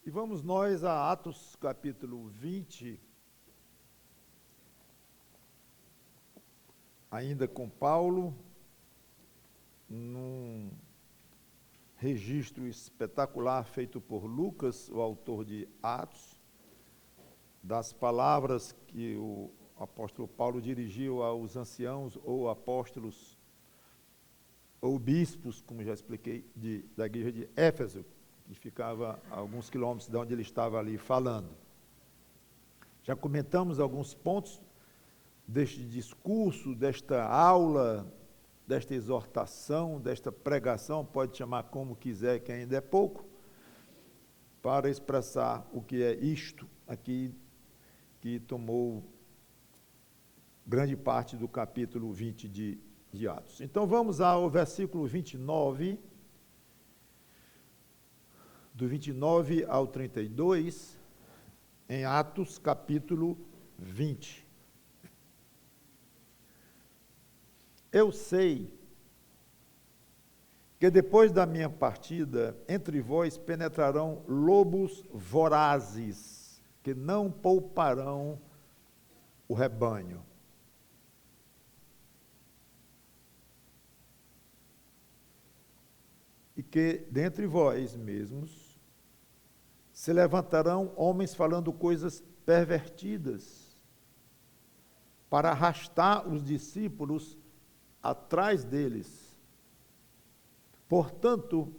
E vamos nós a Atos capítulo 20, ainda com Paulo, num registro espetacular feito por Lucas, o autor de Atos, das palavras que o apóstolo Paulo dirigiu aos anciãos ou apóstolos ou bispos, como já expliquei, da igreja de Éfeso, que ficava a alguns quilômetros de onde ele estava ali falando. Já comentamos alguns pontos deste discurso, desta aula, desta exortação, desta pregação, pode chamar como quiser, que ainda é pouco, para expressar o que é isto aqui, que tomou grande parte do capítulo 20 de Atos. Então vamos ao versículo 29, do 29 ao 32, em Atos capítulo 20. Eu sei que depois da minha partida, entre vós penetrarão lobos vorazes, que não pouparão o rebanho. E que dentre vós mesmos se levantarão homens falando coisas pervertidas, para arrastar os discípulos atrás deles. Portanto,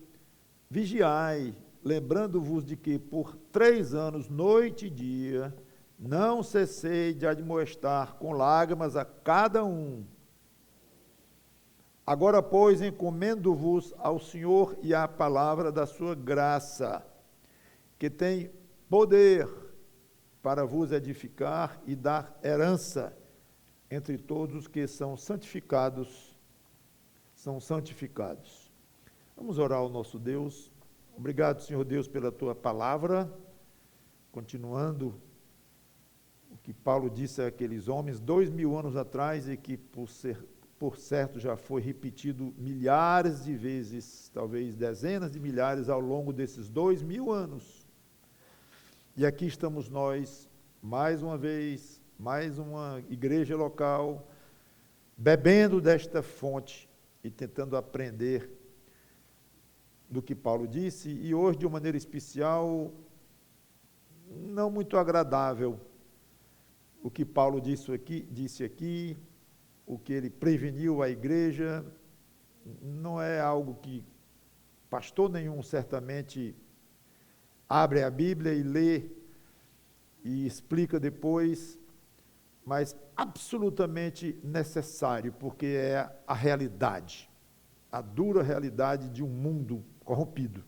vigiai, lembrando-vos de que por 3 anos, noite e dia, não cessei de admoestar com lágrimas a cada um. Agora, pois, encomendo-vos ao Senhor e à palavra da sua graça, que tem poder para vos edificar e dar herança entre todos os que são santificados. Vamos orar ao nosso Deus. Obrigado, Senhor Deus, pela tua palavra. Continuando o que Paulo disse àqueles homens 2000 anos atrás e que por certo já foi repetido milhares de vezes, talvez dezenas de milhares ao longo desses 2000 anos. E aqui estamos nós, mais uma vez, mais uma igreja local, bebendo desta fonte e tentando aprender do que Paulo disse, e hoje, de uma maneira especial, não muito agradável, o que Paulo disse aqui, o que ele preveniu à igreja, não é algo que pastor nenhum certamente abre a Bíblia e lê e explica depois, mas absolutamente necessário, porque é a realidade, a dura realidade de um mundo corrompido.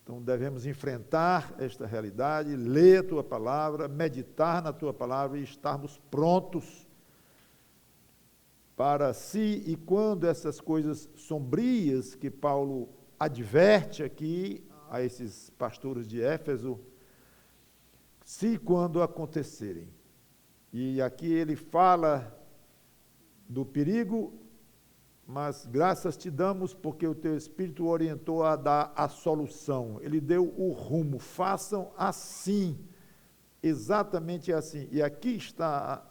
Então devemos enfrentar esta realidade, ler a tua palavra, meditar na tua palavra e estarmos prontos para se e quando essas coisas sombrias que Paulo adverte aqui a esses pastores de Éfeso, se e quando acontecerem. E aqui ele fala do perigo, mas graças te damos porque o teu Espírito orientou a dar a solução. Ele deu o rumo, façam assim, exatamente assim. E aqui está,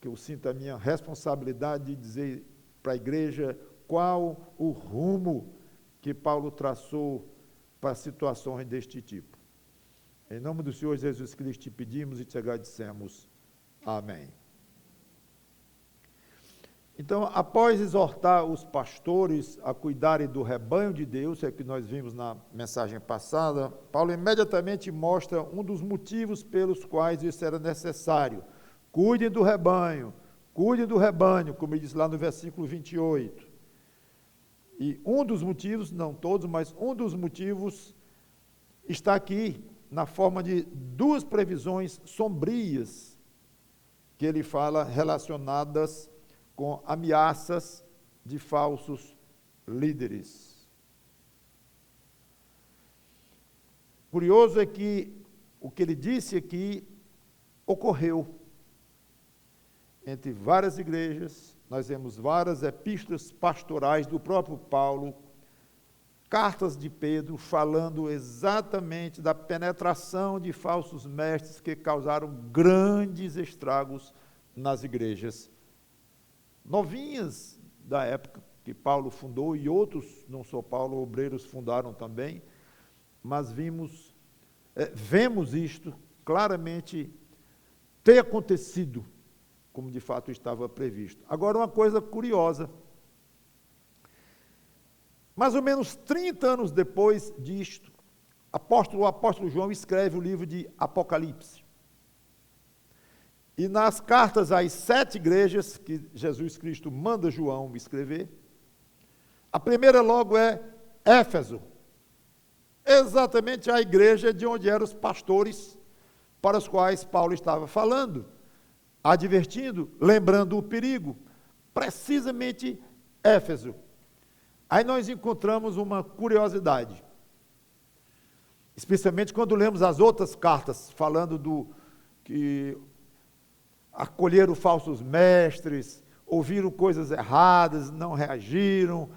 que eu sinto a minha responsabilidade de dizer para a igreja qual o rumo que Paulo traçou para situações deste tipo. Em nome do Senhor Jesus Cristo te pedimos e te agradecemos. Amém. Então, após exortar os pastores a cuidarem do rebanho de Deus, é o que nós vimos na mensagem passada, Paulo imediatamente mostra um dos motivos pelos quais isso era necessário. Cuidem do rebanho, como ele diz lá no versículo 28. E um dos motivos, não todos, mas um dos motivos está aqui na forma de 2 previsões sombrias que ele fala relacionadas com ameaças de falsos líderes. Curioso é que o que ele disse aqui ocorreu entre várias igrejas. Nós vemos várias epístolas pastorais do próprio Paulo cartas de Pedro falando exatamente da penetração de falsos mestres que causaram grandes estragos nas igrejas novinhas da época que Paulo fundou, e outros, não só Paulo, obreiros fundaram também, mas vemos isto claramente ter acontecido, como de fato estava previsto. Agora, uma coisa curiosa, mais ou menos 30 anos depois disto, o apóstolo João escreve o livro de Apocalipse. E nas cartas às 7 igrejas que Jesus Cristo manda João escrever, a primeira logo é Éfeso, exatamente a igreja de onde eram os pastores para os quais Paulo estava falando, advertindo, lembrando o perigo, precisamente Éfeso. Aí nós encontramos uma curiosidade, especialmente quando lemos as outras cartas, falando que acolheram falsos mestres, ouviram coisas erradas, não reagiram,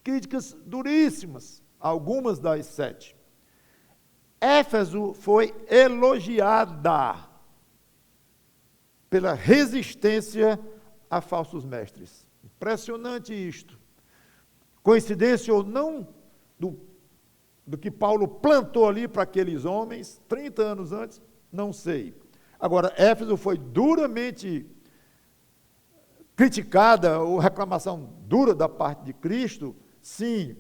críticas duríssimas, algumas das 7. Éfeso foi elogiada pela resistência a falsos mestres. Impressionante isto. Coincidência ou não do que Paulo plantou ali para aqueles homens, 30 anos antes, não sei. Agora, Éfeso foi duramente criticada, ou reclamação dura da parte de Cristo, sim,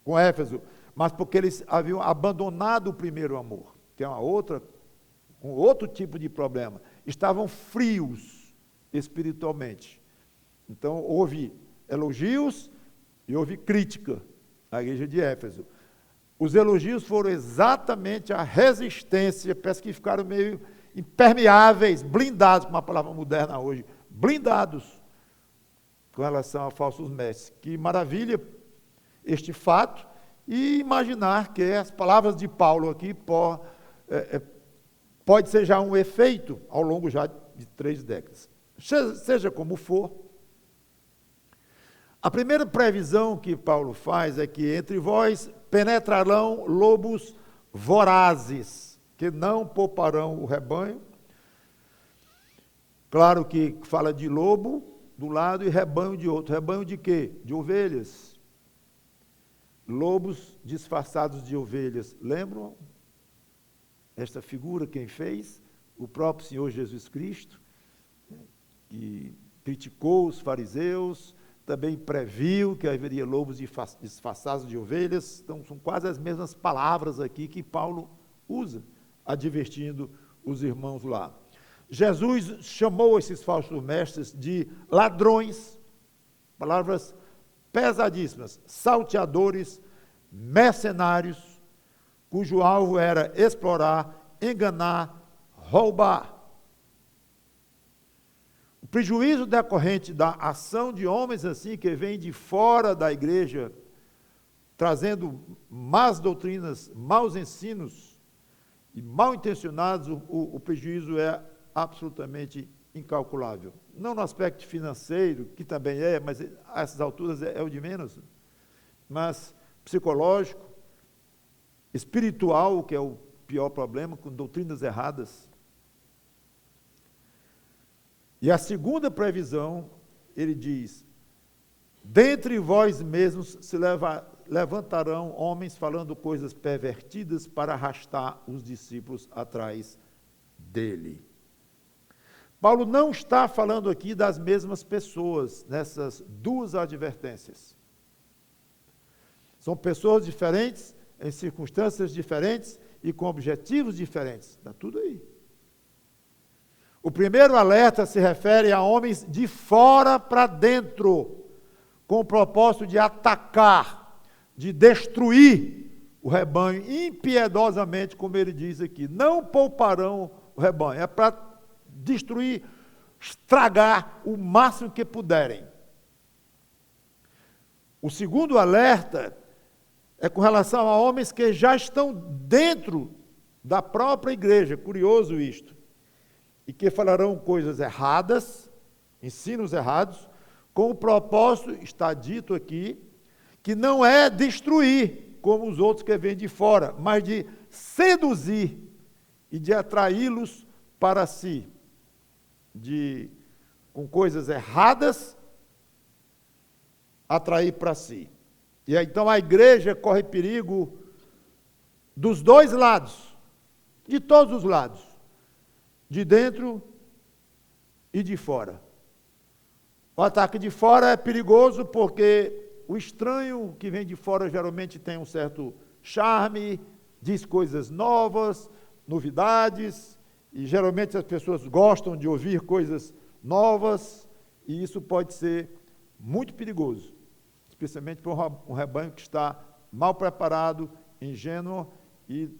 com Éfeso, mas porque eles haviam abandonado o primeiro amor, que é um outro tipo de problema. Estavam frios espiritualmente. Então, houve elogios e houve crítica à igreja de Éfeso. Os elogios foram exatamente a resistência, parece que ficaram meio impermeáveis, blindados, com uma palavra moderna hoje, blindados com relação a falsos mestres. Que maravilha este fato, e imaginar que as palavras de Paulo aqui pode ser já um efeito ao longo já de 3 décadas. Seja como for, a primeira previsão que Paulo faz é que entre vós penetrarão lobos vorazes, que não pouparão o rebanho. Claro que fala de lobo de um lado e rebanho de outro. Rebanho de quê? De ovelhas. Lobos disfarçados de ovelhas. Lembram esta figura quem fez? O próprio Senhor Jesus Cristo, que criticou os fariseus, também previu que haveria lobos disfarçados de ovelhas. Então, são quase as mesmas palavras aqui que Paulo usa, advertindo os irmãos lá. Jesus chamou esses falsos mestres de ladrões, palavras pesadíssimas, salteadores, mercenários, cujo alvo era explorar, enganar, roubar. O prejuízo decorrente da ação de homens assim, que vêm de fora da igreja, trazendo más doutrinas, maus ensinos e mal intencionados, o prejuízo é absolutamente incalculável. Não no aspecto financeiro, que também mas a essas alturas é o de menos, mas psicológico, espiritual, que é o pior problema, com doutrinas erradas. E a segunda previsão, ele diz: dentre vós mesmos se levantarão homens falando coisas pervertidas para arrastar os discípulos atrás dele. Paulo não está falando aqui das mesmas pessoas nessas 2 advertências. São pessoas diferentes, em circunstâncias diferentes e com objetivos diferentes. Está tudo aí. O primeiro alerta se refere a homens de fora para dentro, com o propósito de atacar, de destruir o rebanho impiedosamente, como ele diz aqui. Não pouparão o rebanho, é para destruir, estragar o máximo que puderem. O segundo alerta é com relação a homens que já estão dentro da própria igreja, curioso isto, e que falarão coisas erradas, ensinos errados, com o propósito, está dito aqui, que não é destruir, como os outros que vêm de fora, mas de seduzir e de atraí-los para si, com coisas erradas, atrair para si. E aí, então a igreja corre perigo dos dois lados, de todos os lados, de dentro e de fora. O ataque de fora é perigoso porque o estranho que vem de fora geralmente tem um certo charme, diz coisas novas, novidades, e geralmente as pessoas gostam de ouvir coisas novas, e isso pode ser muito perigoso, especialmente para um rebanho que está mal preparado, ingênuo, e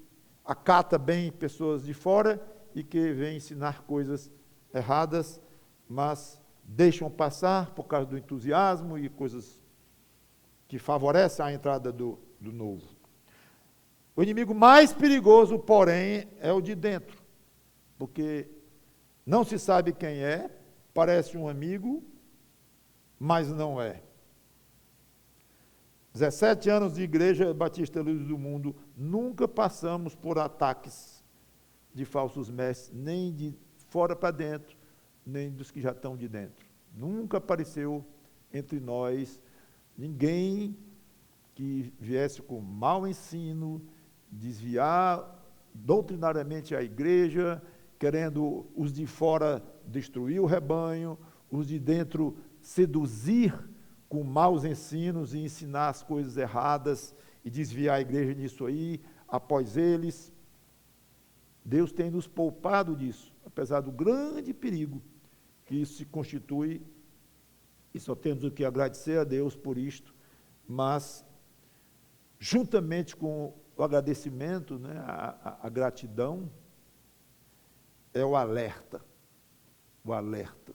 acata bem pessoas de fora e que vêm ensinar coisas erradas, mas deixam passar por causa do entusiasmo e coisas que favorecem a entrada do novo. O inimigo mais perigoso, porém, é o de dentro, porque não se sabe quem é, parece um amigo, mas não é. 17 anos de Igreja Batista Luz do Mundo, nunca passamos por ataques de falsos mestres, nem de fora para dentro, nem dos que já estão de dentro. Nunca apareceu entre nós ninguém que viesse com mau ensino, desviar doutrinariamente a igreja, querendo os de fora destruir o rebanho, os de dentro seduzir com maus ensinos e ensinar as coisas erradas e desviar a igreja disso aí, após eles. Deus tem nos poupado disso, apesar do grande perigo que isso se constitui, e só temos o que agradecer a Deus por isto, mas, juntamente com o agradecimento, né, a gratidão, é o alerta. O alerta.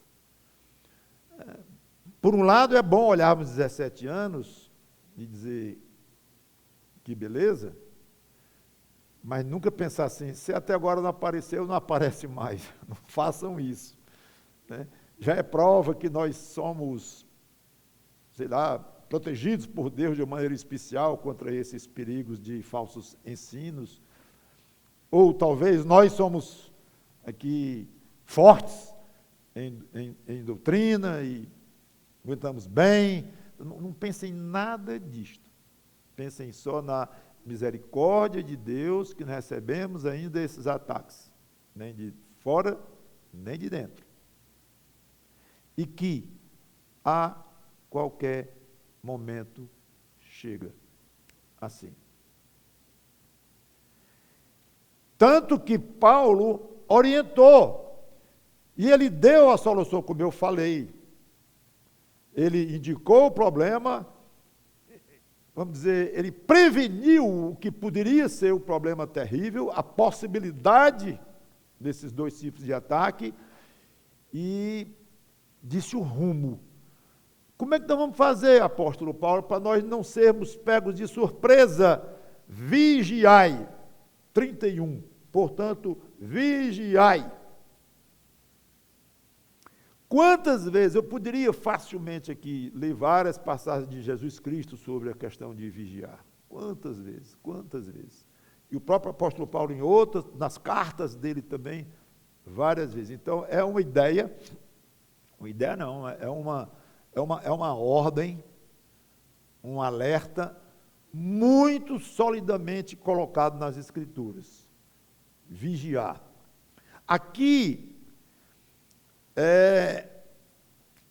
Por um lado, é bom olharmos 17 anos e dizer que beleza, mas nunca pensar assim, se até agora não apareceu, não aparece mais. Não façam isso. Né? Já é prova que nós somos, sei lá, protegidos por Deus de uma maneira especial contra esses perigos de falsos ensinos, ou talvez nós somos aqui fortes em doutrina e aguentamos bem. Não pensem em nada disto. Pensem só na misericórdia de Deus que não recebemos ainda esses ataques, nem de fora, nem de dentro. E que a qualquer momento chega assim. Tanto que Paulo orientou, e ele deu a solução, como eu falei. Ele indicou o problema, vamos dizer, ele preveniu o que poderia ser um problema terrível, a possibilidade desses dois tipos de ataque, e disse o rumo. Como é que nós vamos fazer, apóstolo Paulo, para nós não sermos pegos de surpresa? Vigiai. 31. Portanto, vigiai. Quantas vezes, eu poderia facilmente aqui ler várias passagens de Jesus Cristo sobre a questão de vigiar. Quantas vezes, quantas vezes. E o próprio apóstolo Paulo em outras, nas cartas dele também, várias vezes. Então, é uma ideia não, é uma ordem, um alerta muito solidamente colocado nas Escrituras. Vigiar. Aqui,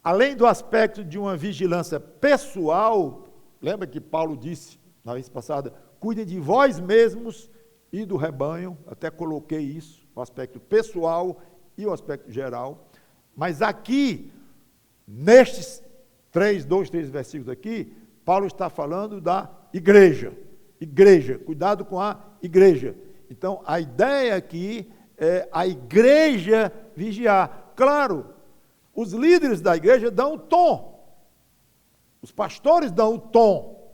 além do aspecto de uma vigilância pessoal, lembra que Paulo disse na vez passada, cuidem de vós mesmos e do rebanho, até coloquei isso, o aspecto pessoal e o aspecto geral, mas aqui, nestes 3 versículos aqui, Paulo está falando da igreja, cuidado com a igreja. Então, a ideia aqui é a igreja vigiar. Claro, os líderes da igreja dão o tom, os pastores dão o tom.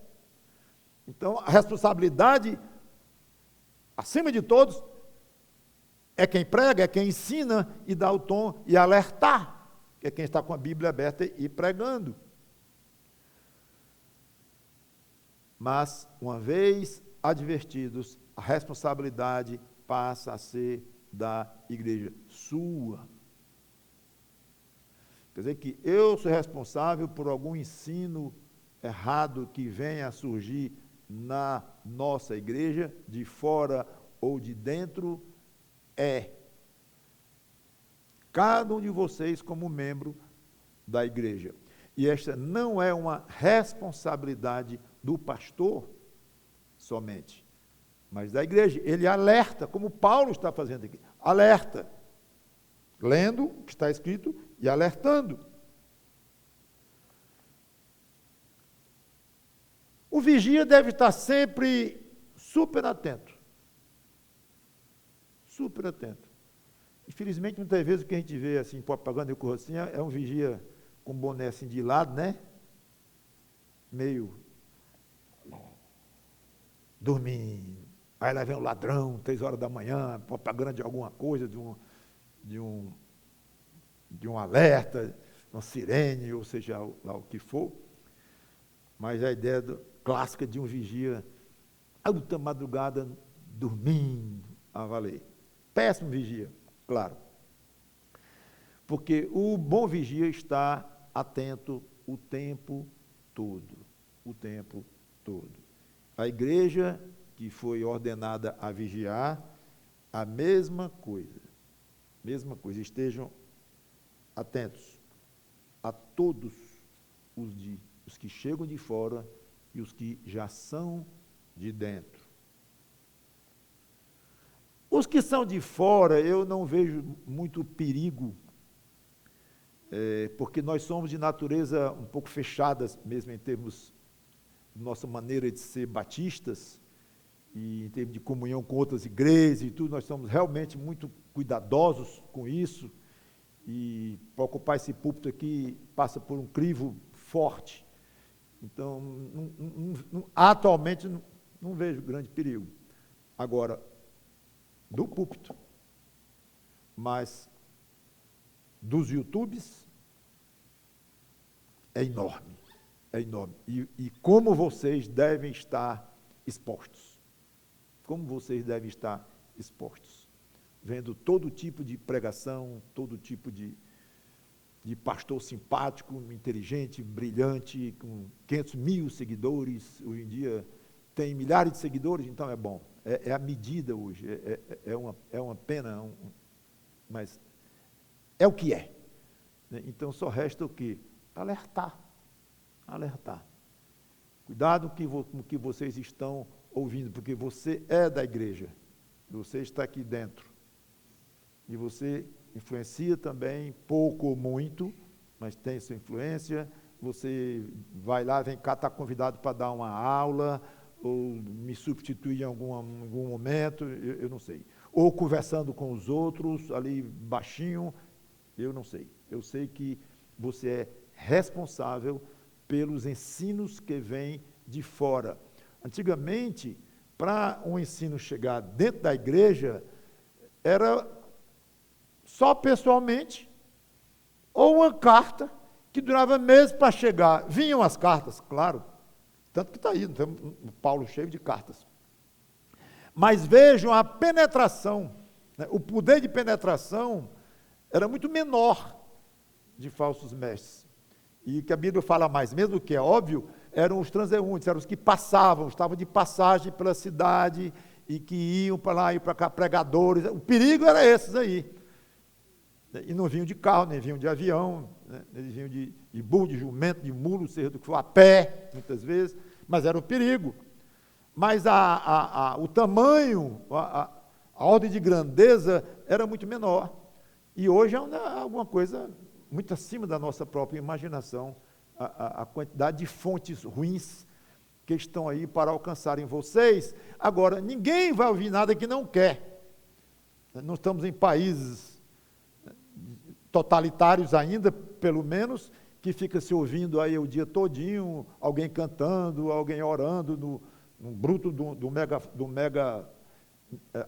Então, a responsabilidade, acima de todos, é quem prega, é quem ensina e dá o tom e alertar, que é quem está com a Bíblia aberta e pregando. Mas, uma vez advertidos, a responsabilidade passa a ser da igreja, sua. Quer dizer que eu sou responsável por algum ensino errado que venha a surgir na nossa igreja, de fora ou de dentro, cada um de vocês como membro da igreja. E esta não é uma responsabilidade do pastor somente, mas da igreja. Ele alerta, como Paulo está fazendo aqui, alerta, lendo o que está escrito e alertando. O vigia deve estar sempre super atento. Super atento. Infelizmente, muitas vezes o que a gente vê assim, propaganda e coisa assim, é um vigia com boné assim de lado, né? Meio dormindo. Aí lá vem um ladrão, 3 horas da manhã, propaganda de alguma coisa, de um alerta, uma sirene, ou seja, lá o que for. Mas a ideia clássica de um vigia, alta madrugada, dormindo a valer. Péssimo vigia, claro. Porque o bom vigia está atento o tempo todo. O tempo todo. A igreja que foi ordenada a vigiar, a mesma coisa. Mesma coisa. Estejam atentos a todos os que chegam de fora e os que já são de dentro. Os que são de fora, eu não vejo muito perigo, porque nós somos de natureza um pouco fechadas, mesmo em termos de nossa maneira de ser batistas, e em termos de comunhão com outras igrejas e tudo, nós somos realmente muito cuidadosos com isso, e para ocupar esse púlpito aqui, passa por um crivo forte. Então, atualmente, não vejo grande perigo. Agora, do púlpito, mas dos YouTubes, é enorme, é enorme. E como vocês devem estar expostos. Como vocês devem estar expostos. Vendo todo tipo de pregação, todo tipo de pastor simpático, inteligente, brilhante, com 500 mil seguidores, hoje em dia tem milhares de seguidores, então é bom. É a medida hoje, é uma pena, mas é o que é. Então só resta o quê? Alertar. Cuidado com o que vocês estão ouvindo, porque você é da igreja, você está aqui dentro, e você influencia também, pouco ou muito, mas tem sua influência. Você vai lá, vem cá, está convidado para dar uma aula, ou me substituir em algum momento, eu não sei. Ou conversando com os outros, ali baixinho, eu não sei. Eu sei que você é responsável pelos ensinos que vêm de fora. Antigamente, para um ensino chegar dentro da igreja, era só pessoalmente, ou uma carta que durava meses para chegar. Vinham as cartas, claro, tanto que está aí, o Paulo cheio de cartas. Mas vejam a penetração, né? O poder de penetração era muito menor de falsos mestres. E que a Bíblia fala mais, mesmo que é óbvio, eram os transeuntes, eram os que passavam, estavam de passagem pela cidade e que iam para lá e para cá, pregadores. O perigo era esses aí. E não vinham de carro, nem vinham de avião, né? Eles vinham de burro, de jumento, de mulo, seja do que for, a pé, muitas vezes, mas era um perigo. Mas o tamanho, a ordem de grandeza era muito menor. E hoje é alguma coisa muito acima da nossa própria imaginação, a quantidade de fontes ruins que estão aí para alcançarem vocês. Agora, ninguém vai ouvir nada que não quer. Não estamos em países totalitários ainda, pelo menos, que fica se ouvindo aí o dia todinho, alguém cantando, alguém orando no bruto do mega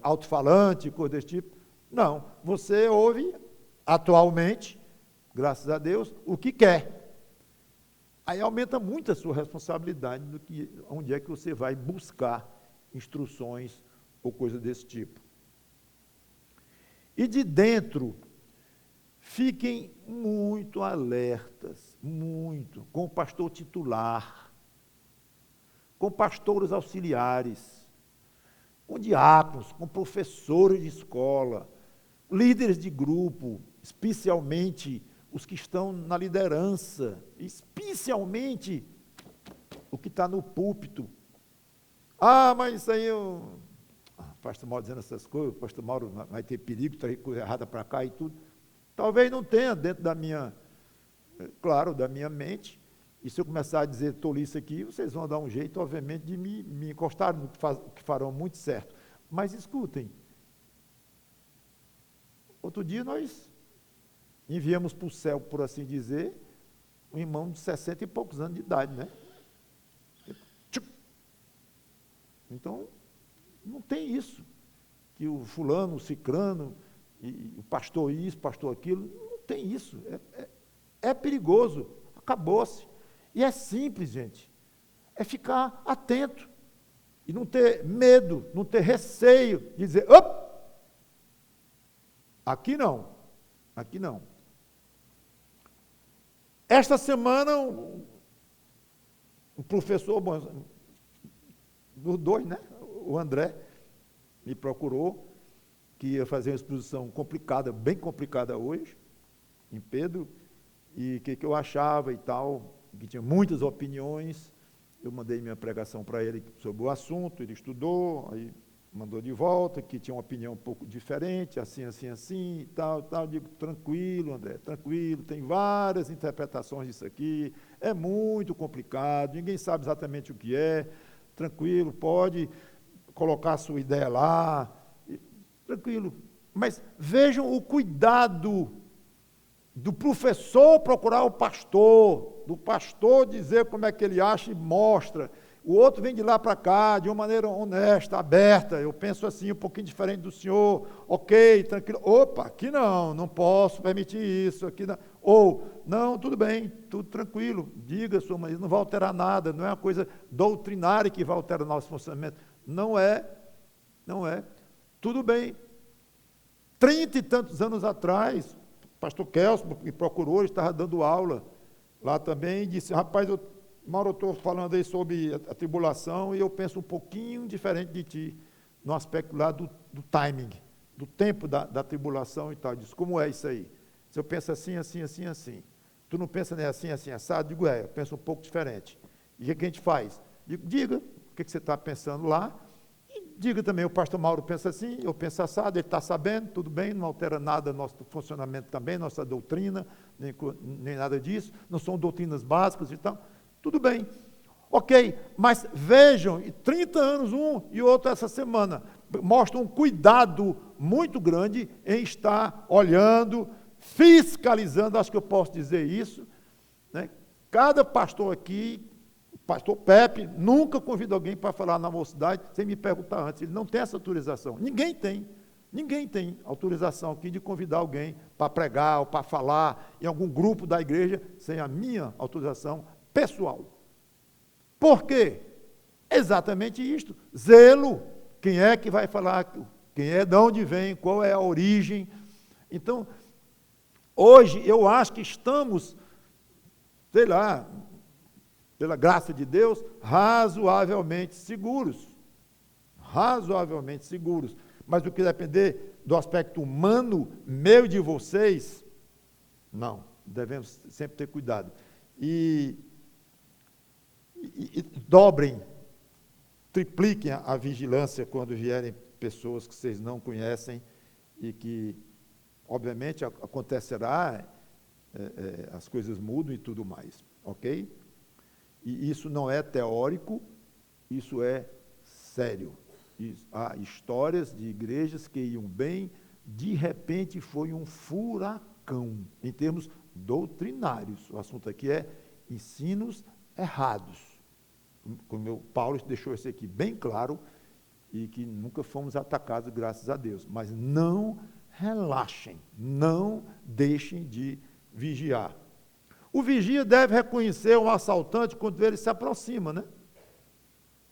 alto-falante, coisa desse tipo. Não, você ouve atualmente, graças a Deus, o que quer. Aí aumenta muito a sua responsabilidade do que onde é que você vai buscar instruções ou coisa desse tipo. E de dentro, fiquem muito alertas, muito, com o pastor titular, com pastores auxiliares, com diáconos, com professores de escola, líderes de grupo, especialmente os que estão na liderança, especialmente o que está no púlpito. Ah, mas isso aí o pastor Mauro dizendo essas coisas, o pastor Mauro vai ter perigo, trazer coisa errada para cá e tudo. Talvez não tenha dentro da minha, claro, da minha mente. E se eu começar a dizer tolice aqui, vocês vão dar um jeito, obviamente, de me encostar, no que farão muito certo. Mas escutem. Outro dia nós enviamos para o céu, por assim dizer, um irmão de 60 e poucos anos de idade, né? Então, não tem isso, que o fulano, o cicrano, e o pastor isso, pastor aquilo, não tem isso, é perigoso, acabou-se. E é simples, gente, é ficar atento, e não ter medo, não ter receio, de dizer, opa, aqui não, aqui não. Esta semana, um professor, bom, dos dois, né? O André me procurou, que ia fazer uma exposição complicada, bem complicada hoje, em Pedro, e o que eu achava e tal, que tinha muitas opiniões. Eu mandei minha pregação para ele sobre o assunto, ele estudou, aí mandou de volta, que tinha uma opinião um pouco diferente, assim, assim, assim, e tal. Eu digo, tranquilo, André, tranquilo, tem várias interpretações disso aqui, é muito complicado, ninguém sabe exatamente o que é, tranquilo, pode colocar a sua ideia lá, tranquilo. Mas vejam o cuidado do professor procurar o pastor, do pastor dizer como é que ele acha e mostra. O outro vem de lá para cá, de uma maneira honesta, aberta. Eu penso assim, um pouquinho diferente do senhor. Ok, tranquilo. Opa, aqui não posso permitir isso. Aqui não. Ou, não, tudo bem, tudo tranquilo. Diga, senhor, mas não vai alterar nada. Não é uma coisa doutrinária que vai alterar o nosso funcionamento. Não é. Tudo bem. 30 e tantos anos atrás, o pastor Kelso me procurou, ele estava dando aula lá também, e disse, rapaz, Mauro, eu estou falando aí sobre a tribulação e eu penso um pouquinho diferente de ti, no aspecto lá do timing, do tempo da tribulação e tal. Eu disse, como é isso aí? Se eu penso assim, assim, assim, assim. Tu não pensa nem assim, assim, assado? Digo, eu penso um pouco diferente. E o que a gente faz? Digo, diga o que você está pensando lá, e diga também, o pastor Mauro pensa assim, eu penso assado, ele está sabendo, tudo bem, não altera nada nosso funcionamento também, nossa doutrina, nem nada disso, não são doutrinas básicas e tal. Tudo bem, ok, mas vejam, 30 anos um e outro essa semana, mostram um cuidado muito grande em estar olhando, fiscalizando, acho que eu posso dizer isso, né? Cada pastor aqui, o pastor Pepe, nunca convida alguém para falar na mocidade sem me perguntar antes, ele não tem essa autorização, ninguém tem autorização aqui de convidar alguém para pregar ou para falar em algum grupo da igreja sem a minha autorização pessoal. Por quê? Exatamente isto. Zelo. Quem é que vai falar? Quem é, de onde vem, qual é a origem? Então, hoje eu acho que estamos, sei lá, pela graça de Deus, razoavelmente seguros. Razoavelmente seguros. Mas o que depender do aspecto humano, meu e de vocês, não. Devemos sempre ter cuidado. E dobrem, tripliquem a vigilância quando vierem pessoas que vocês não conhecem e que, obviamente, acontecerá, as coisas mudam e tudo mais, ok? E isso não é teórico, isso é sério. Há histórias de igrejas que iam bem, de repente foi um furacão, em termos doutrinários. O assunto aqui é ensinos errados. Como Paulo deixou isso aqui bem claro, e que nunca fomos atacados, graças a Deus. Mas não relaxem, não deixem de vigiar. O vigia deve reconhecer um assaltante quando ele se aproxima, né?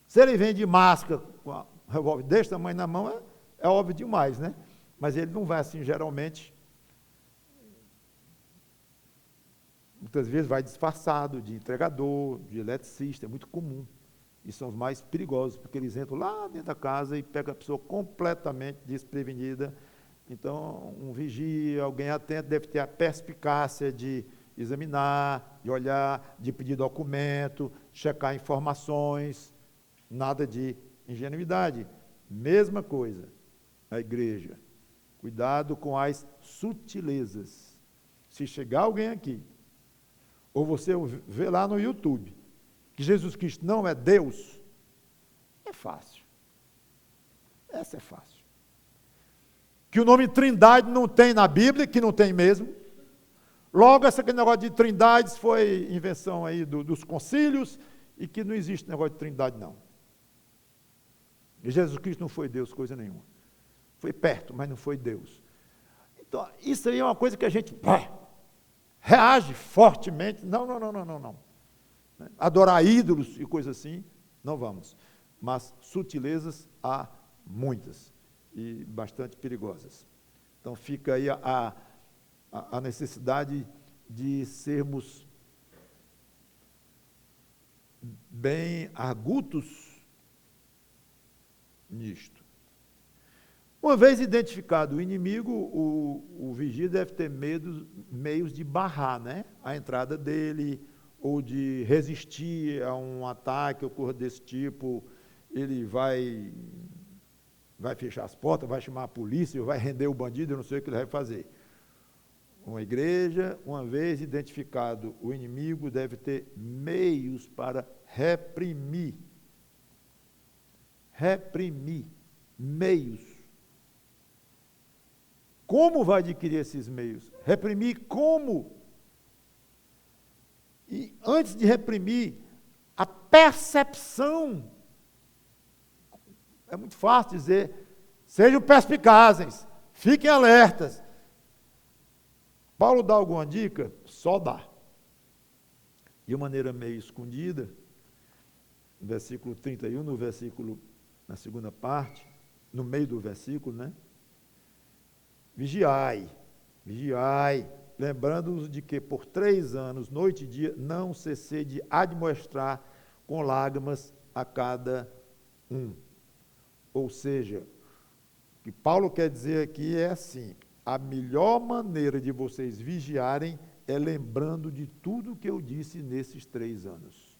Se ele vem de máscara, com um revólver desse tamanho na mão, é óbvio demais, né? Mas ele não vai assim, geralmente. Muitas vezes vai disfarçado de entregador, de eletricista, é muito comum. E são os mais perigosos, porque eles entram lá dentro da casa e pegam a pessoa completamente desprevenida. Então, um vigia, alguém atento, deve ter a perspicácia de examinar, de olhar, de pedir documento, checar informações, nada de ingenuidade. Mesma coisa, a igreja. Cuidado com as sutilezas. Se chegar alguém aqui, ou você vê lá no YouTube, que Jesus Cristo não é Deus, é fácil. Essa é fácil. Que o nome Trindade não tem na Bíblia, que não tem mesmo. Logo, esse negócio de trindades foi invenção aí dos concílios, e que não existe negócio de trindade, não. E Jesus Cristo não foi Deus, coisa nenhuma. Foi perto, mas não foi Deus. Então, isso aí é uma coisa que a gente reage fortemente. Não. Adorar ídolos e coisas assim, não vamos. Mas sutilezas há muitas, e bastante perigosas. Então, fica aí a necessidade de sermos bem argutos nisto. Uma vez identificado o inimigo, o vigia deve ter meios de barrar, né, a entrada dele, ou de resistir a um ataque ocorra desse tipo. Ele vai fechar as portas, vai chamar a polícia, vai render o bandido, eu não sei o que ele vai fazer. Uma igreja, uma vez identificado o inimigo, deve ter meios para reprimir. Meios. Como vai adquirir esses meios? Reprimir como? E antes de reprimir, a percepção. É muito fácil dizer, sejam perspicazes, fiquem alertas. Paulo dá alguma dica? Só dá. De maneira meio escondida, no versículo 31, na segunda parte, no meio do versículo, né? Vigiai, lembrando-os de que por 3 anos, noite e dia, não cessei de admoestar com lágrimas a cada um. Ou seja, o que Paulo quer dizer aqui é assim: a melhor maneira de vocês vigiarem é lembrando de tudo que eu disse nesses 3 anos.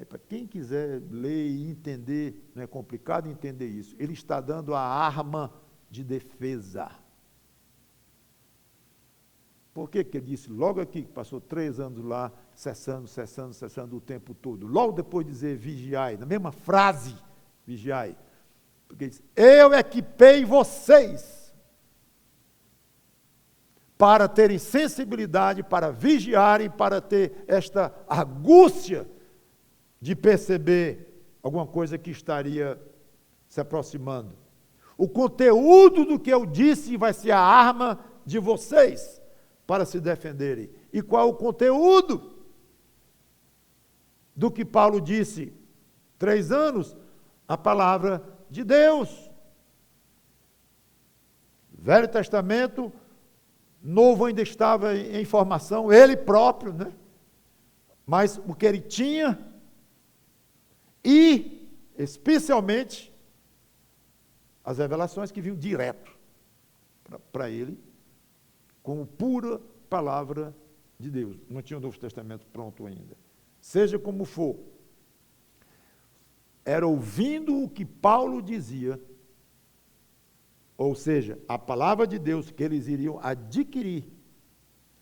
Para quem quiser ler e entender, não é complicado entender isso. Ele está dando a arma de defesa. Por que ele disse logo aqui, que passou 3 anos lá, cessando o tempo todo? Logo depois de dizer vigiai, na mesma frase, vigiai. Porque ele diz, eu equipei vocês para terem sensibilidade, para vigiarem, para ter esta argúcia de perceber alguma coisa que estaria se aproximando. O conteúdo do que eu disse vai ser a arma de vocês para se defenderem. E qual o conteúdo do que Paulo disse? 3 anos, a palavra de Deus. Velho Testamento, Novo ainda estava em formação, ele próprio, né? Mas o que ele tinha, e especialmente as revelações que vinham direto para ele, como pura palavra de Deus. Não tinha o Novo Testamento pronto ainda. Seja como for, era ouvindo o que Paulo dizia, ou seja, a palavra de Deus, que eles iriam adquirir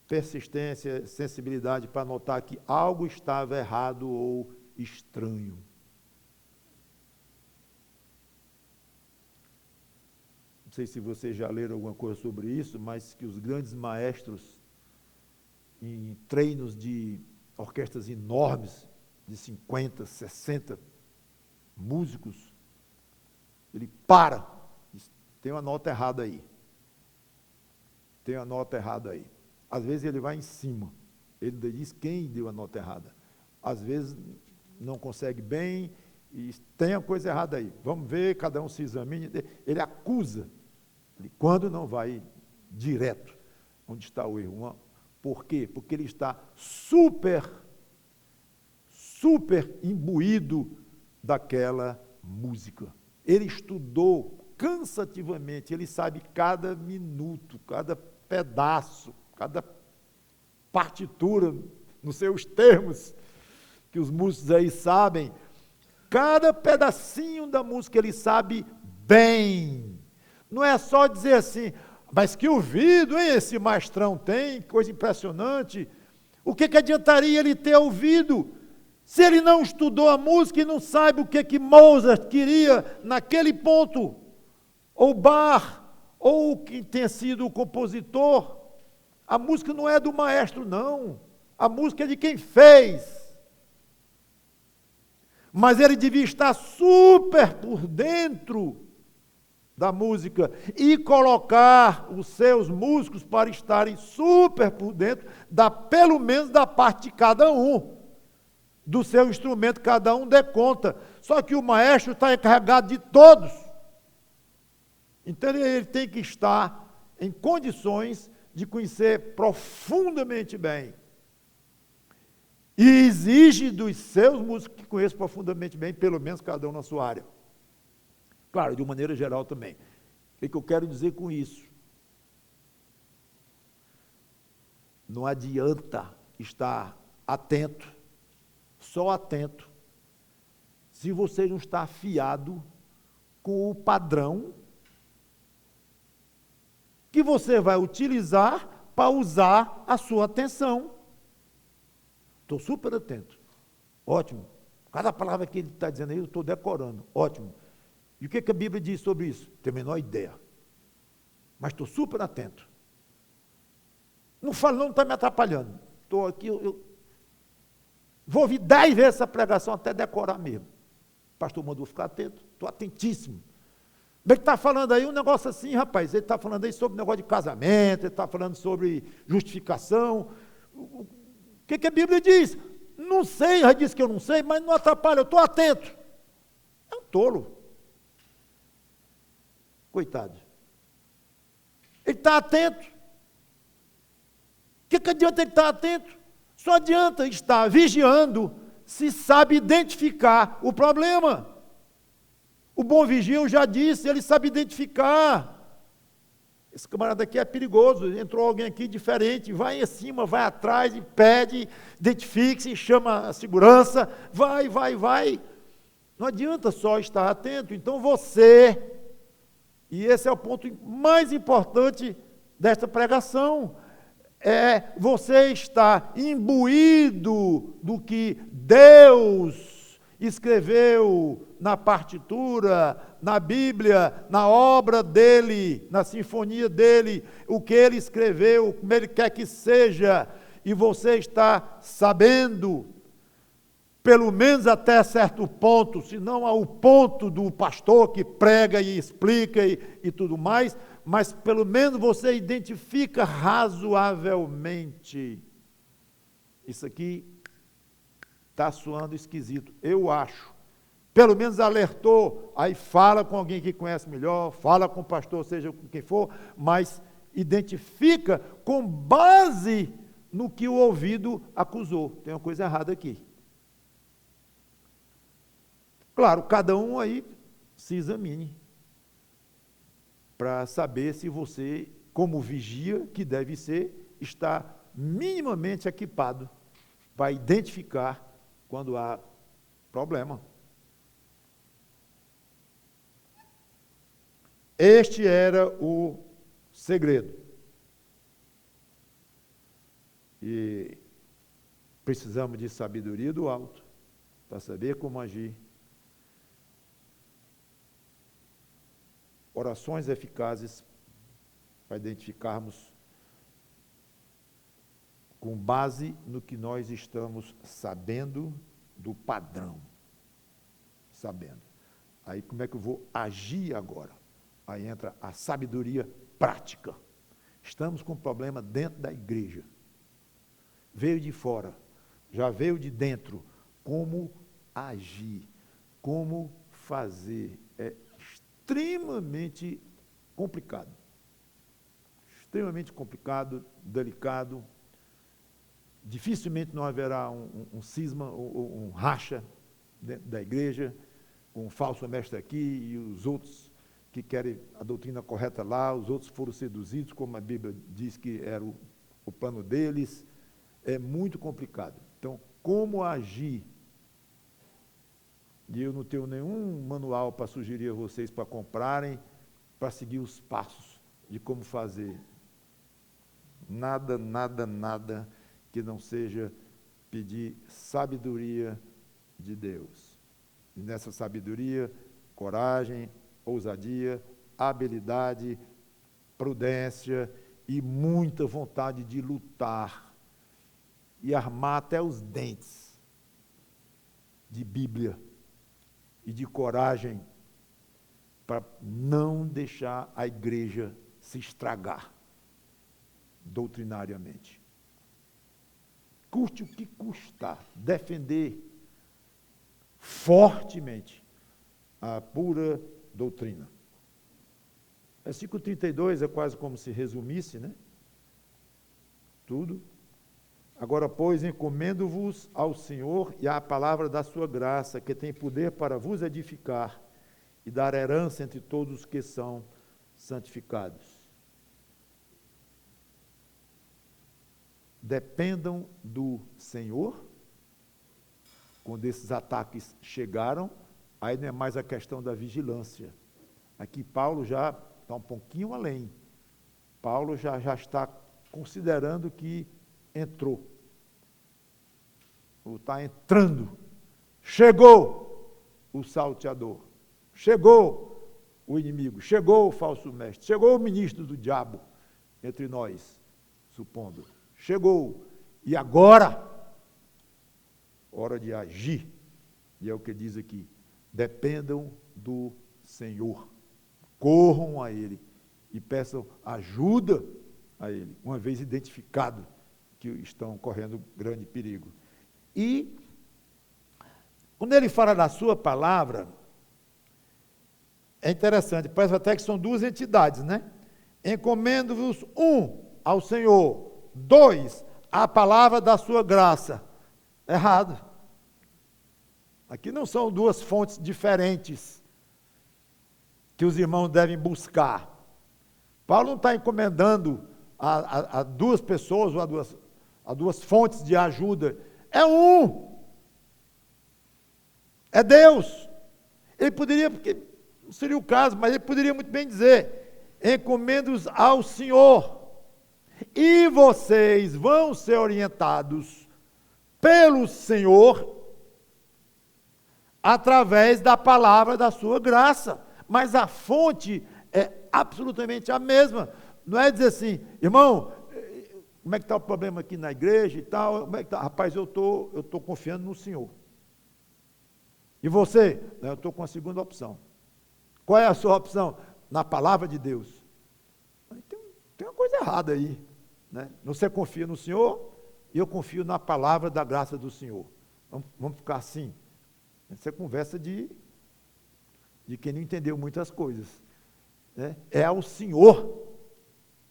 persistência, sensibilidade para notar que algo estava errado ou estranho. Não sei se vocês já leram alguma coisa sobre isso, mas que os grandes maestros, em treinos de orquestras enormes, de 50, 60 músicos, ele diz, tem uma nota errada aí. Às vezes ele vai em cima, ele diz quem deu a nota errada. Às vezes não consegue bem e tem a coisa errada aí. Vamos ver, cada um se examine. Ele acusa, quando não vai direto onde está o erro. Por quê? Porque ele está super imbuído daquela música. Ele estudou cansativamente, ele sabe cada minuto, cada pedaço, cada partitura, nos seus termos, que os músicos aí sabem, cada pedacinho da música ele sabe bem. Não é só dizer assim, mas que ouvido, hein, esse maestrão tem, coisa impressionante. O que adiantaria ele ter ouvido, se ele não estudou a música e não sabe o que Mozart queria naquele ponto, ou Bach, ou quem tenha sido o compositor? A música não é do maestro, não. A música é de quem fez. Mas ele devia estar super por dentro da música e colocar os seus músicos para estarem super por dentro, pelo menos da parte de cada um, do seu instrumento, cada um dê conta. Só que o maestro está encarregado de todos. Então ele tem que estar em condições de conhecer profundamente bem. E exige dos seus músicos que conheçam profundamente bem, pelo menos cada um na sua área. Claro, de uma maneira geral também. O que eu quero dizer com isso? Não adianta estar atento, só atento, se você não está afiado com o padrão que você vai utilizar para usar a sua atenção. Estou super atento. Ótimo. Cada palavra que ele está dizendo aí, eu estou decorando. Ótimo. E o que a Bíblia diz sobre isso? Tenho a menor ideia. Mas estou super atento. Não falo, não está me atrapalhando. Estou aqui, eu vou ouvir 10 vezes essa pregação até decorar mesmo. O pastor mandou ficar atento. Estou atentíssimo. Ele está falando aí um negócio assim, rapaz. Ele está falando aí sobre negócio de casamento, ele está falando sobre justificação. O que a Bíblia diz? Não sei, já disse que eu não sei, mas não atrapalha, eu estou atento. É um tolo. Coitado. Ele está atento. O que adianta ele estar atento? Só adianta estar vigiando se sabe identificar o problema. O bom vigia, eu já disse, ele sabe identificar. Esse camarada aqui é perigoso, entrou alguém aqui diferente, vai em cima, vai atrás e pede, identifique-se, chama a segurança, vai. Não adianta só estar atento. Então você, e esse é o ponto mais importante desta pregação, é você estar imbuído do que Deus escreveu na partitura, na Bíblia, na obra dele, na sinfonia dele, o que ele escreveu, como ele quer que seja, e você está sabendo, pelo menos até certo ponto, se não ao ponto do pastor que prega e explica e tudo mais, mas pelo menos você identifica razoavelmente. Isso aqui está soando esquisito, eu acho. Pelo menos alertou, aí fala com alguém que conhece melhor, fala com o pastor, seja com quem for, mas identifica com base no que o ouvido acusou. Tem uma coisa errada aqui. Claro, cada um aí se examine para saber se você, como vigia, que deve ser, está minimamente equipado para identificar quando há problema. Este era o segredo. E precisamos de sabedoria do alto para saber como agir. Orações eficazes para identificarmos com base no que nós estamos sabendo do padrão. Sabendo. Aí como é que eu vou agir agora? Aí entra a sabedoria prática. Estamos com um problema dentro da igreja. Veio de fora, já veio de dentro. Como agir, como fazer. É extremamente complicado. Extremamente complicado, delicado. Dificilmente não haverá um cisma ou um racha dentro da igreja, com um falso mestre aqui e os outros que querem a doutrina correta lá, os outros foram seduzidos, como a Bíblia diz que era o plano deles. É muito complicado. Então, como agir? E eu não tenho nenhum manual para sugerir a vocês para comprarem, para seguir os passos de como fazer. Nada, nada, nada que não seja pedir sabedoria de Deus. E nessa sabedoria, coragem, ousadia, habilidade, prudência e muita vontade de lutar e armar até os dentes de Bíblia e de coragem para não deixar a igreja se estragar doutrinariamente. Custe o que custar, defender fortemente a pura doutrina. Versículo 32 é quase como se resumisse, né? Tudo. Agora, pois, encomendo-vos ao Senhor e à palavra da sua graça, que tem poder para vos edificar e dar herança entre todos os que são santificados. Dependam do Senhor. Quando esses ataques chegaram, aí não é mais a questão da vigilância. Aqui Paulo já está um pouquinho além. Paulo já está considerando que entrou. Ou está entrando. Chegou o salteador. Chegou o inimigo. Chegou o falso mestre. Chegou o ministro do diabo entre nós, supondo. Chegou. E agora, hora de agir. E é o que diz aqui. Dependam do Senhor. Corram a Ele e peçam ajuda a Ele, uma vez identificado que estão correndo grande perigo. E, quando ele fala da sua palavra, é interessante, parece até que são duas entidades, né? Encomendo-vos, ao Senhor, 2, a palavra da sua graça. Errado. Aqui não são duas fontes diferentes que os irmãos devem buscar. Paulo não está encomendando a duas pessoas ou a duas fontes de ajuda. É um. É Deus. Ele poderia, porque não seria o caso, mas ele poderia muito bem dizer: encomendo-os ao Senhor, e vocês vão ser orientados pelo Senhor através da palavra da sua graça. Mas a fonte é absolutamente a mesma. Não é dizer assim, irmão, como é que está o problema aqui na igreja e tal? Como é que tá? Rapaz, eu estou confiando no Senhor. E você? Eu estou com a segunda opção. Qual é a sua opção? Na palavra de Deus. Tem uma coisa errada aí. Né? Você confia no Senhor e eu confio na palavra da graça do Senhor. Vamos ficar assim. Essa é conversa de quem não entendeu muitas coisas. Né? É ao Senhor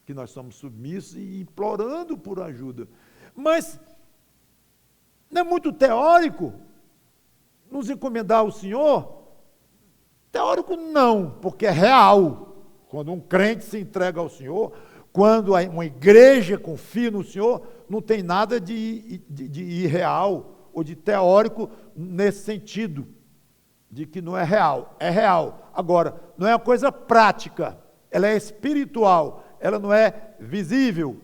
que nós somos submissos e implorando por ajuda. Mas não é muito teórico nos encomendar ao Senhor? Teórico não, porque é real. Quando um crente se entrega ao Senhor, quando uma igreja confia no Senhor, não tem nada de irreal ou de teórico nesse sentido, de que não é real. É real. Agora, não é uma coisa prática, ela é espiritual, ela não é visível,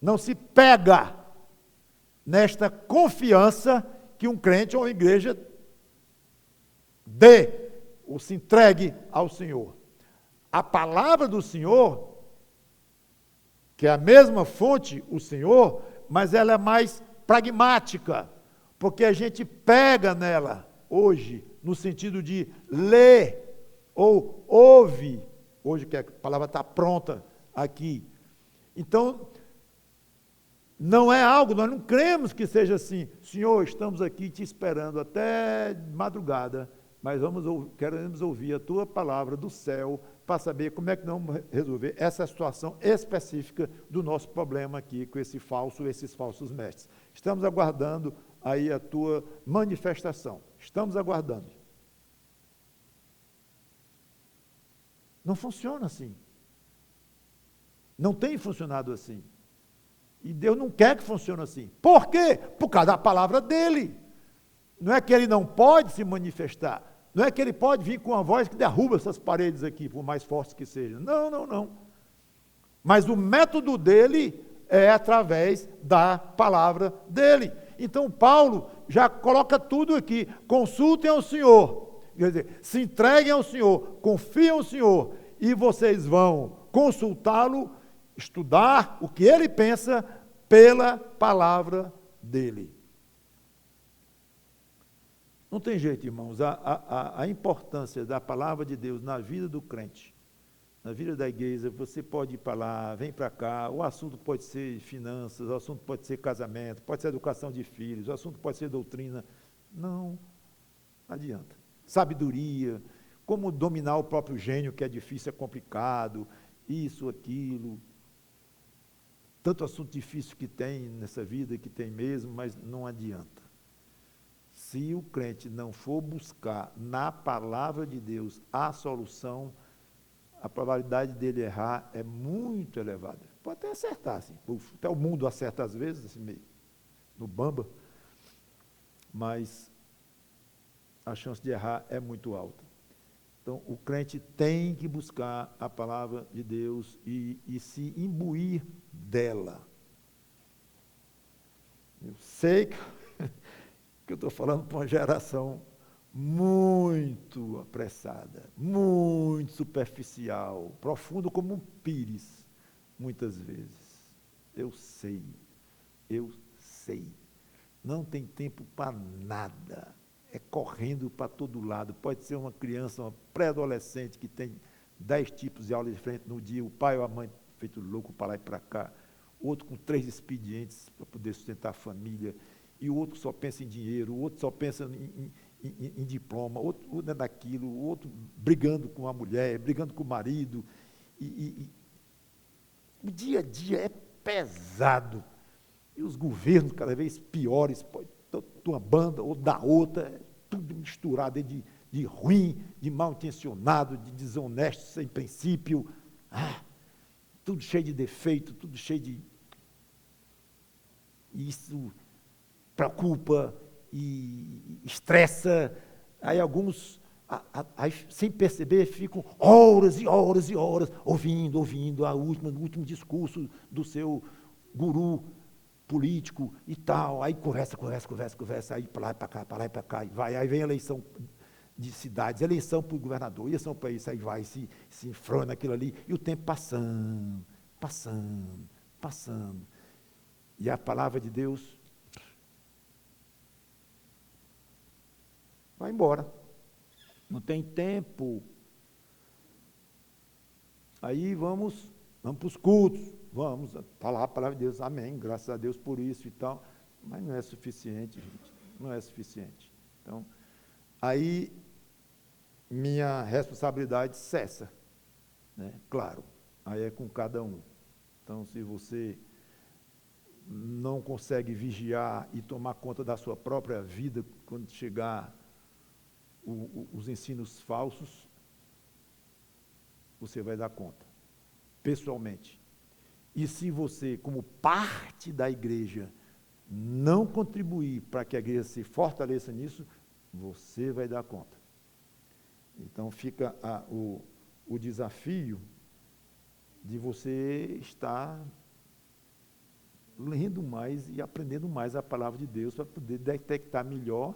não se pega nesta confiança que um crente ou uma igreja dê, ou se entregue ao Senhor. A palavra do Senhor, que é a mesma fonte, o Senhor, mas ela é mais pragmática, porque a gente pega nela hoje, no sentido de ler ou ouve, hoje que a palavra está pronta aqui, Então, não é algo, nós não cremos que seja assim, Senhor, estamos aqui te esperando até madrugada, mas queremos ouvir a tua palavra do céu para saber como é que nós vamos resolver essa situação específica do nosso problema aqui com esses falsos mestres. Estamos aguardando aí a tua manifestação. Estamos aguardando. Não funciona assim. Não tem funcionado assim. E Deus não quer que funcione assim. Por quê? Por causa da palavra dele. Não é que ele não pode se manifestar. Não é que ele pode vir com uma voz que derruba essas paredes aqui, por mais fortes que sejam. Não, não, não. Mas o método dele é através da palavra dele. Então, Paulo já coloca tudo aqui. Consultem ao Senhor. Quer dizer, se entreguem ao Senhor, confiem no Senhor, e vocês vão consultá-lo, estudar o que ele pensa pela palavra dele. Não tem jeito, irmãos, a importância da palavra de Deus na vida do crente, na vida da igreja, você pode ir para lá, vem para cá, o assunto pode ser finanças, o assunto pode ser casamento, pode ser educação de filhos, o assunto pode ser doutrina. Não adianta. Sabedoria, como dominar o próprio gênio, que é difícil, é complicado, isso, aquilo. Tanto assunto difícil que tem nessa vida, que tem mesmo, mas não adianta. Se o crente não for buscar na palavra de Deus a solução, a probabilidade dele errar é muito elevada. Pode até acertar, assim. Até o mundo acerta às vezes, assim, meio no bamba, mas a chance de errar é muito alta. Então, o crente tem que buscar a palavra de Deus e se imbuir dela. Eu sei que eu estou falando para uma geração muito apressada, muito superficial, profundo como um pires, muitas vezes. Eu sei. Não tem tempo para nada. É correndo para todo lado. Pode ser uma criança, uma pré-adolescente que tem 10 tipos de aula diferentes no dia, o pai ou a mãe feito louco para lá e para cá, outro com 3 expedientes para poder sustentar a família, e o outro só pensa em dinheiro, o outro só pensa em diploma, outro é daquilo, o outro brigando com a mulher, brigando com o marido. O dia a dia é pesado. E os governos cada vez piores, de uma banda ou da outra, tudo misturado de ruim, de mal intencionado, de desonesto, sem princípio. Tudo cheio de defeito, tudo cheio de... Isso preocupa e estressa. Aí alguns, sem perceber, ficam horas e horas e horas ouvindo o último discurso do seu guru político e tal. Aí conversa, aí para lá e para cá, e vai. Aí vem a eleição de cidades, eleição para o governador, eleição para isso, aí vai, se enfrona naquilo ali, e o tempo passando. E a palavra de Deus vai embora. Não tem tempo. Aí vamos para os cultos, vamos falar a palavra de Deus, amém, graças a Deus por isso e tal, mas não é suficiente, gente, não é suficiente. Então, aí minha responsabilidade cessa, né? Claro, aí é com cada um. Então, se você não consegue vigiar e tomar conta da sua própria vida quando chegar os ensinos falsos, você vai dar conta, pessoalmente. E se você, como parte da igreja, não contribuir para que a igreja se fortaleça nisso, você vai dar conta. Então fica o desafio de você estar lendo mais e aprendendo mais a palavra de Deus para poder detectar melhor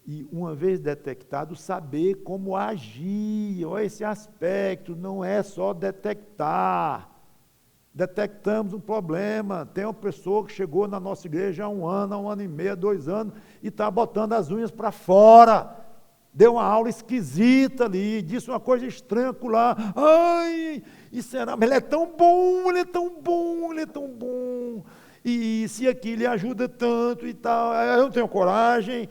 e, uma vez detectado, saber como agir. Olha esse aspecto, não é só detectar. Detectamos um problema, tem uma pessoa que chegou na nossa igreja há 1 ano, há 1 ano e meio, 2 anos, e está botando as unhas para fora. Deu uma aula esquisita ali, disse uma coisa estranha lá, ai, e será, mas ele é tão bom, ele é tão bom, ele é tão bom, e se aqui ele ajuda tanto e tal, eu não tenho coragem.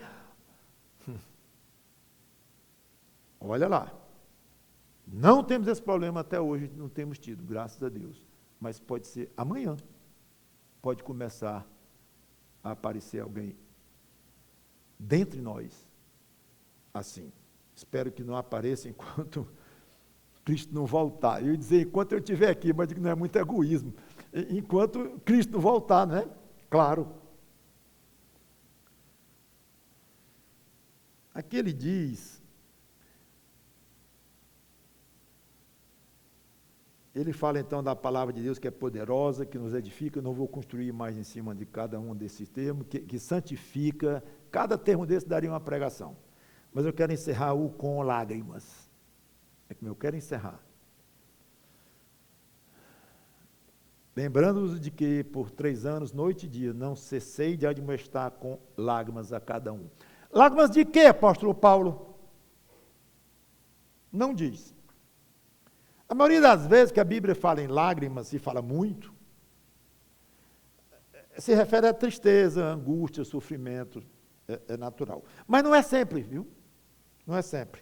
Olha lá, não temos esse problema até hoje, não temos tido, graças a Deus, mas pode ser amanhã, pode começar a aparecer alguém dentre nós, assim. Espero que não apareça enquanto Cristo não voltar. Eu ia dizer, enquanto eu estiver aqui, mas digo, não é muito egoísmo. Enquanto Cristo não voltar, né? Claro. Aqui ele diz, ele fala então da palavra de Deus que é poderosa, que nos edifica. Eu não vou construir mais em cima de cada um desses termos, que santifica. Cada termo desse daria uma pregação. Mas eu quero encerrar o com lágrimas. É como eu quero encerrar. Lembrando-vos de que por 3 anos, noite e dia, não cessei de admoestar com lágrimas a cada um. Lágrimas de quê, apóstolo Paulo? Não diz. A maioria das vezes que a Bíblia fala em lágrimas, e fala muito, se refere a tristeza, angústia, sofrimento, é natural. Mas não é sempre, viu? Não é sempre.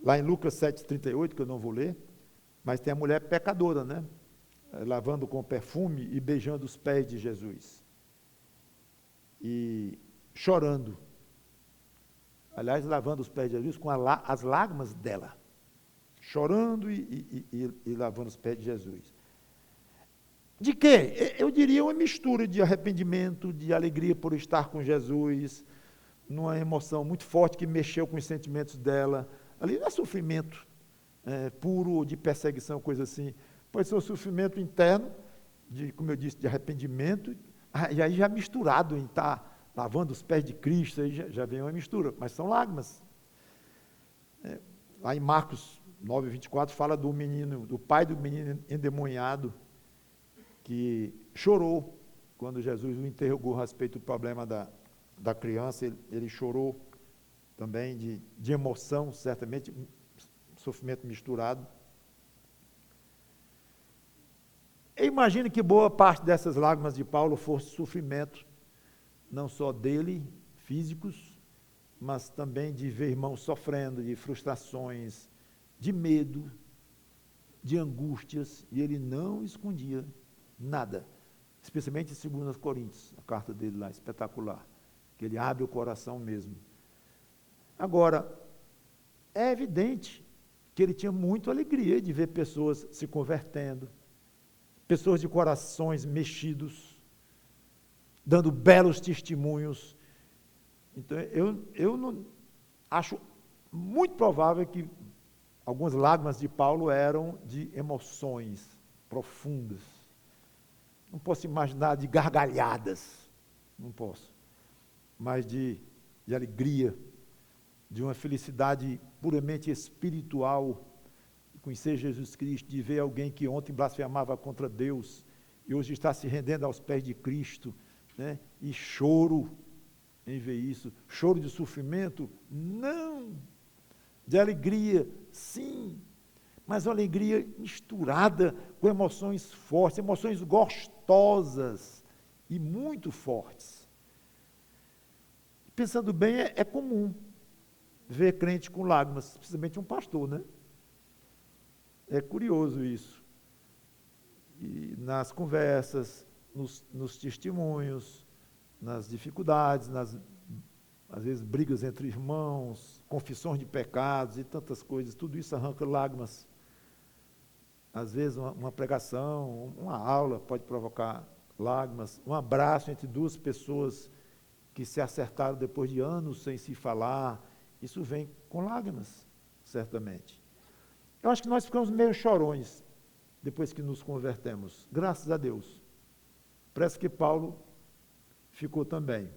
Lá em Lucas 7,38, que eu não vou ler, mas tem a mulher pecadora, né? Lavando com perfume e beijando os pés de Jesus. E chorando. Aliás, lavando os pés de Jesus com as lágrimas dela. Chorando e lavando os pés de Jesus. De quê? Eu diria uma mistura de arrependimento, de alegria por estar com Jesus, numa emoção muito forte que mexeu com os sentimentos dela. Ali não é sofrimento puro, de perseguição, coisa assim. Pode ser um sofrimento interno, como eu disse, de arrependimento, e aí já misturado em estar lavando os pés de Cristo, aí já vem uma mistura, mas são lágrimas. Lá em Marcos 9,24 fala do menino, do pai do menino endemoniado, que chorou quando Jesus o interrogou a respeito do problema da criança. Ele chorou também de emoção, certamente, sofrimento misturado. Eu imagino que boa parte dessas lágrimas de Paulo fosse sofrimento, não só dele, físicos, mas também de ver irmãos sofrendo, de frustrações, de medo, de angústias, e ele não escondia nada, especialmente em 2 Coríntios, a carta dele lá, espetacular, que ele abre o coração mesmo. Agora, é evidente que ele tinha muita alegria de ver pessoas se convertendo, pessoas de corações mexidos, dando belos testemunhos. Então, eu não acho muito provável que algumas lágrimas de Paulo eram de emoções profundas. Não posso imaginar de gargalhadas, não posso, mas de alegria, de uma felicidade puramente espiritual, de conhecer Jesus Cristo, de ver alguém que ontem blasfemava contra Deus e hoje está se rendendo aos pés de Cristo, né? E choro em ver isso. Choro de sofrimento? Não. De alegria? Sim. Mas uma alegria misturada com emoções fortes, emoções gostosas e muito fortes. Pensando bem, é comum ver crente com lágrimas, principalmente um pastor, né? É curioso isso. E nas conversas, nos testemunhos, nas dificuldades, às vezes brigas entre irmãos, confissões de pecados e tantas coisas, tudo isso arranca lágrimas. Às vezes uma pregação, uma aula pode provocar lágrimas, um abraço entre duas pessoas que se acertaram depois de anos sem se falar, isso vem com lágrimas, certamente. Eu acho que nós ficamos meio chorões depois que nos convertemos, graças a Deus. Parece que Paulo ficou também.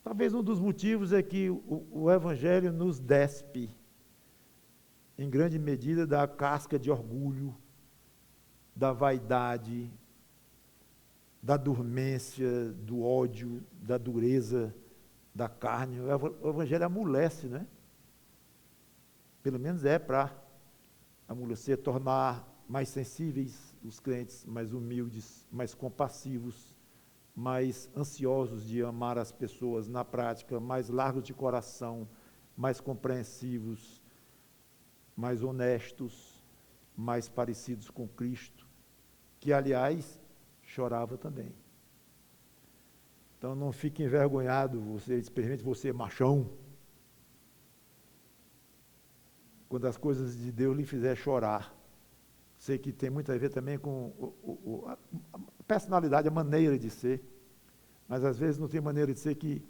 Talvez um dos motivos é que o Evangelho nos despe, em grande medida, da casca de orgulho, da vaidade, da dormência, do ódio, da dureza da carne. O Evangelho amolece, né? Pelo menos é para amolecer, tornar mais sensíveis os crentes, mais humildes, mais compassivos, mais ansiosos de amar as pessoas na prática, mais largos de coração, mais compreensivos, mais honestos, mais parecidos com Cristo, que, aliás, chorava também. Então, não fique envergonhado, você experimente você machão, quando as coisas de Deus lhe fizer chorar. Sei que tem muito a ver também com a personalidade, a maneira de ser, mas às vezes não tem maneira de ser que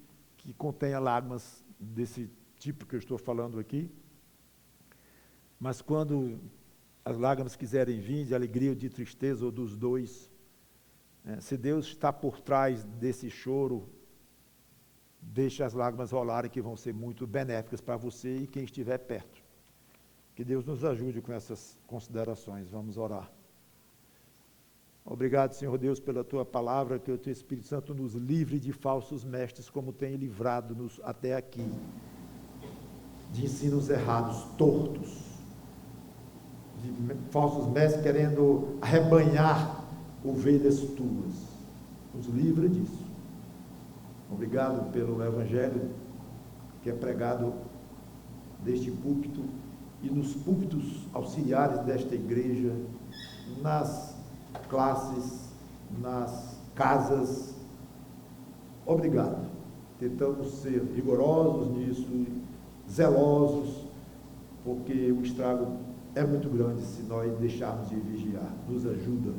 contenha lágrimas desse tipo que eu estou falando aqui. Mas quando as lágrimas quiserem vir, de alegria ou de tristeza, ou dos dois, se Deus está por trás desse choro, deixe as lágrimas rolarem, que vão ser muito benéficas para você e quem estiver perto. Que Deus nos ajude com essas considerações. Vamos orar. Obrigado, Senhor Deus, pela Tua palavra, que o Teu Espírito Santo nos livre de falsos mestres, como tem livrado-nos até aqui, de ensinos errados, tortos, de falsos mestres querendo arrebanhar ovelhas Tuas. Nos livra disso. Obrigado pelo Evangelho que é pregado deste púlpito e nos púlpitos auxiliares desta igreja, nas classes, nas casas. Obrigado. Tentamos ser rigorosos nisso, zelosos, porque o estrago é muito grande se nós deixarmos de vigiar. Nos ajuda.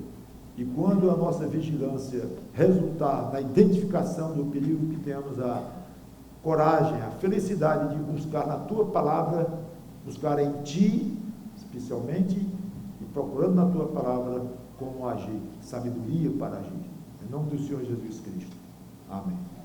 E quando a nossa vigilância resultar na identificação do perigo, que tenhamos a coragem, a felicidade de buscar na Tua palavra, buscar em Ti, especialmente, e procurando na Tua palavra como agir, sabedoria para agir. Em nome do Senhor Jesus Cristo. Amém.